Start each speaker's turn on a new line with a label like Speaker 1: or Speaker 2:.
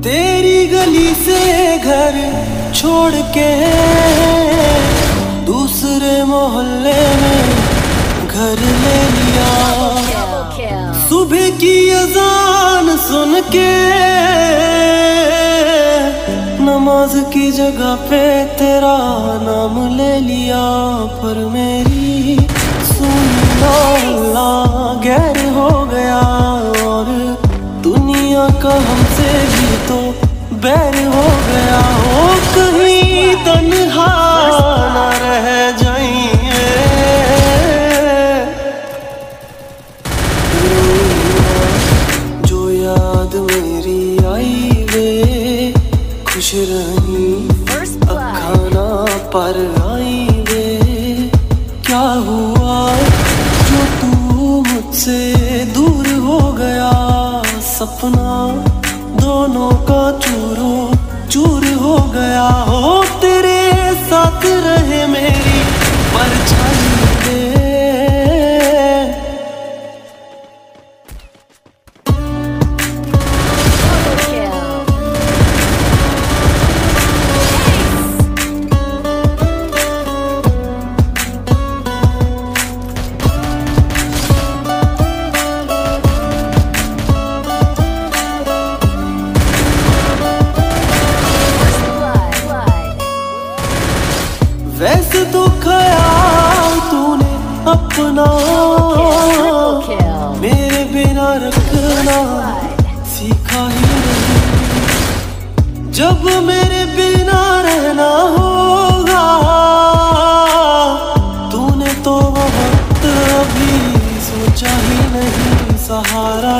Speaker 1: तेरी गली से घर छोड़ के दूसरे मोहल्ले में घर ले लिया। सुबह की अजान सुन के नमाज की जगह पे तेरा नाम ले लिया। पर मेरी सुनना गैर हो गया और दुनिया का हमसे भी तो बैर हो गया। हो कहीं तन्हा ना रह जाइए, जो याद मेरी आई वे खुश रही अखाना पर आई वे। क्या हुआ जो तू मुझसे दूर हो गया, सपना दोनों का चूरो चूर हो गया। हो तेरे साथ रहे मेरी परछाई दे। वैसे तो ख्याल तूने अपना मेरे बिना रखना सीखा ही नहीं। जब मेरे बिना रहना होगा तूने तो वक्त अभी सोचा ही नहीं। सहारा